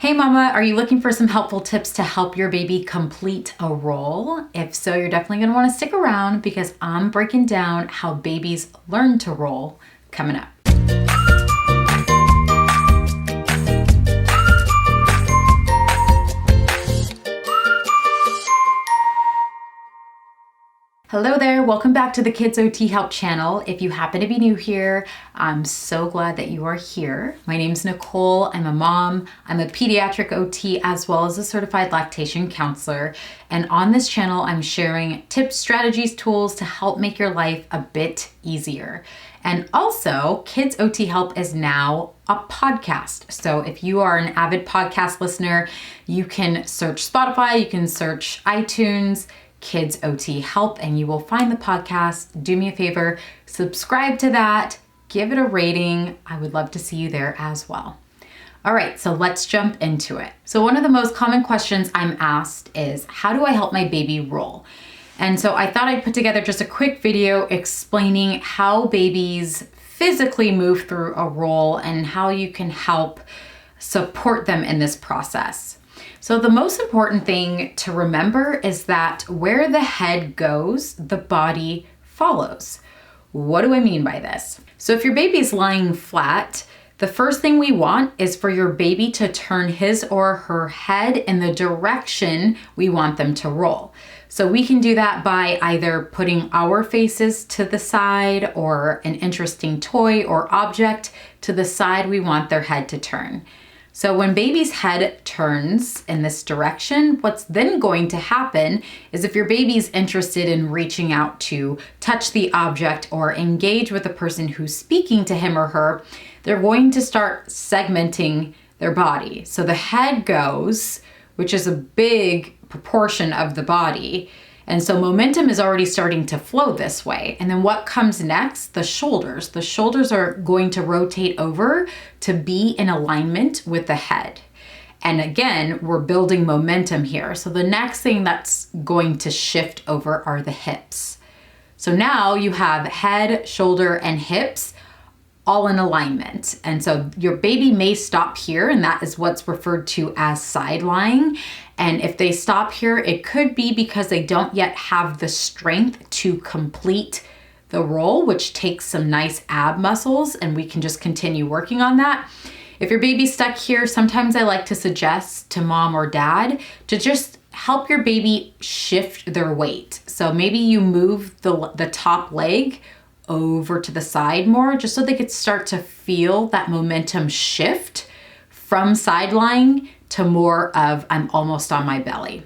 Hey mama, are you looking for some helpful tips to help your baby complete a roll? If so, you're definitely going to want to stick around because I'm breaking down how babies learn to roll coming up. Hello there, welcome back to the Kids OT Help channel. If you happen to be new here, I'm so glad that you are here. My name's Nicole, I'm a mom, I'm a pediatric OT as well as a certified lactation counselor. And on this channel, I'm sharing tips, strategies, tools to help make your life a bit easier. And also, Kids OT Help is now a podcast. So if you are an avid podcast listener, you can search Spotify, you can search iTunes, Kids OT Help, and you will find the podcast. Do me a favor, subscribe to that, give it a rating. I would love to see you there as well. All right, so let's jump into it. So one of the most common questions I'm asked is, how do I help my baby roll? And so I thought I'd put together just a quick video explaining how babies physically move through a roll and how you can help support them in this process. So the most important thing to remember is that where the head goes, the body follows. What do I mean by this? So if your baby's lying flat, the first thing we want is for your baby to turn his or her head in the direction we want them to roll. So we can do that by either putting our faces to the side or an interesting toy or object to the side we want their head to turn. So when baby's head turns in this direction, what's then going to happen is if your baby's interested in reaching out to touch the object or engage with the person who's speaking to him or her, they're going to start segmenting their body. So the head goes, which is a big proportion of the body. And so momentum is already starting to flow this way. And then what comes next? The shoulders. The shoulders are going to rotate over to be in alignment with the head. And again, we're building momentum here. So the next thing that's going to shift over are the hips. So now you have head, shoulder, and hips all in alignment. And so your baby may stop here, and that is what's referred to as side lying. And if they stop here, it could be because they don't yet have the strength to complete the roll, which takes some nice ab muscles, and we can just continue working on that. If your baby's stuck here, sometimes I like to suggest to mom or dad to just help your baby shift their weight. So maybe you move the top leg over to the side more, just so they could start to feel that momentum shift from side lying to more of I'm almost on my belly.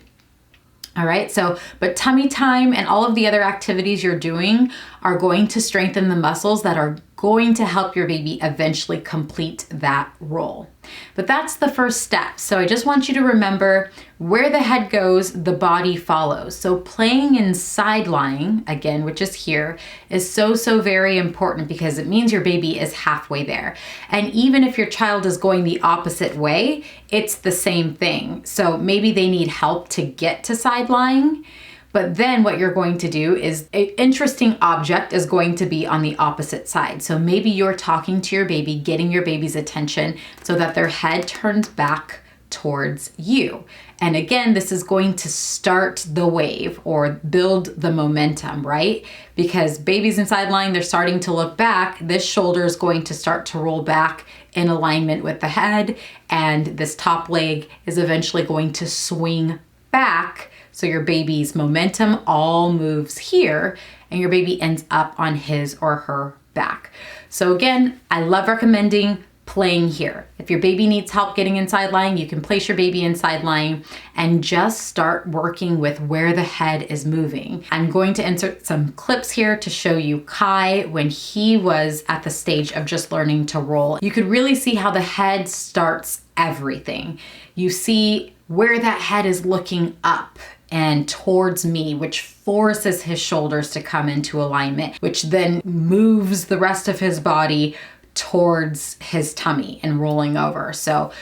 All right, so, but tummy time and all of the other activities you're doing are going to strengthen the muscles that are going to help your baby eventually complete that roll. But that's the first step. So I just want you to remember where the head goes, the body follows. So playing in side lying, again, which is here, is so very important because it means your baby is halfway there. And even if your child is going the opposite way, it's the same thing. So maybe they need help to get to side lying. But then what you're going to do is an interesting object is going to be on the opposite side. So maybe you're talking to your baby, getting your baby's attention so that their head turns back towards you. And again, this is going to start the wave or build the momentum, right? Because babies in side lying, they're starting to look back. This shoulder is going to start to roll back in alignment with the head. And this top leg is eventually going to swing back. So your baby's momentum all moves here and your baby ends up on his or her back. So again, I love recommending playing here. If your baby needs help getting inside lying, you can place your baby inside lying and just start working with where the head is moving. I'm going to insert some clips here to show you Kai when he was at the stage of just learning to roll. You could really see how the head starts everything. You see where that head is looking up and towards me, which forces his shoulders to come into alignment, which then moves the rest of his body towards his tummy and rolling over. So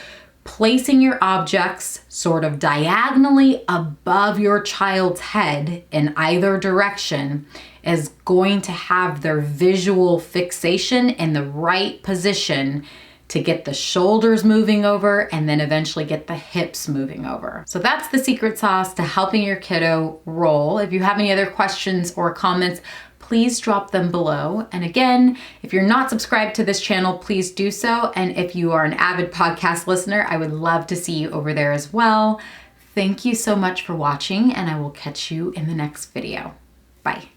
placing your objects sort of diagonally above your child's head in either direction is going to have their visual fixation in the right position to get the shoulders moving over and then eventually get the hips moving over. So that's the secret sauce to helping your kiddo roll. If you have any other questions or comments, please drop them below. And again, if you're not subscribed to this channel, please do so. And if you are an avid podcast listener, I would love to see you over there as well. Thank you so much for watching, and I will catch you in the next video. Bye.